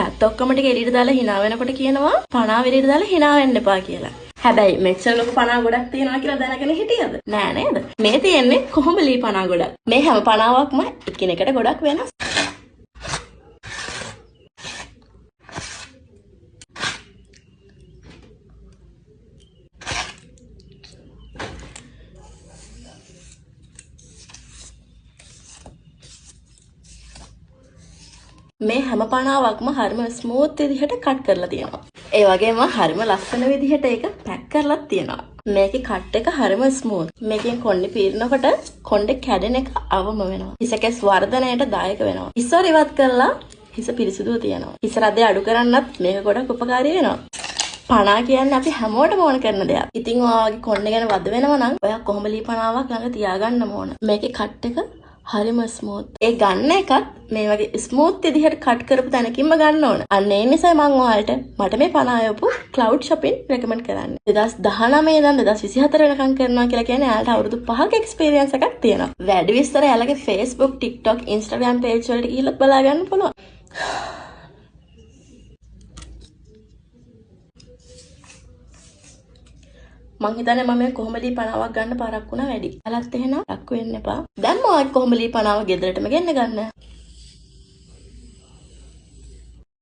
ඇත්ත ඔක්කොම ටික එළියට දාලා hina වෙනකොට කියනවා පණාව එළියට දාලා hina වෙන්න එපා කියලා. හැබැයි මෙච්චර ලොකු පණා ගොඩක් තියනවා කියලා දැනගෙන හිටියද? නෑ නේද? මේ තියෙන්නේ කොහොඹලී පණා ගොඩක්. මේ හැම පණාවක්ම එකිනෙකට ගොඩක් වෙනස්. මේ හැම පණාවක්ම හරිම ස්මූත් විදිහට කට් කරලා තියෙනවා. ඒ වගේම හරිම ලස්සන විදිහට ඒක පැක් කරලා තියෙනවා. මේකේ කට් එක හරිම ස්මූත්. මේකෙන් කොණ්ඩේ පීරනකොට කොණ්ඩේ කැඩෙන එක අවම වෙනවා. හිසකැස් වර්ධනයට දායක වෙනවා. හිස ඉවත් කරලා හිස පිරිසිදුව තියනවා. හිස රදේ අඩු කරන්නත් මේක ගොඩක් උපකාරී වෙනවා. පණා කියන්නේ අපි හැමෝටම ඕන කරන දෙයක්. ඉතින් ඔයාගේ කොණ්ඩේ ගැන වද වෙනවා නම් ඔයා කොහොඹලී පණාවක් ළඟ තියාගන්න ඕන. මේකේ කට් එක හරිම ස්මූත්. ඒ ගන්න එකත් මේ වගේ ස්මූත් විදිහට කට් කරපු තැනකින්ම ගන්න ඕන. අන්න ඒ නිසා මම ඔයාලට මට මේ පණ ආයපු ක්ලවුඩ් shopping recommend කරන්නේ. 2019 ඉඳන් 2024 වෙනකම් කරනවා කියලා කියන්නේ එයාලට අවුරුදු 5ක experience එකක් තියෙනවා. වැඩි විස්තර එයාලගේ Facebook, TikTok, Instagram page වලට ගිහිල්ලා බලා ගන්න පුළුවන්. මං හිතන්නේ මම මේ කොහොඹලී පණාවක් ගන්න පාරක් වුණා වැඩි. අලත් එහෙනම් ලක් වෙන්න එපා. දැන් මොකක් කොහොඹලී පණාව ගෙදරටම ගෙන්න ගන්න.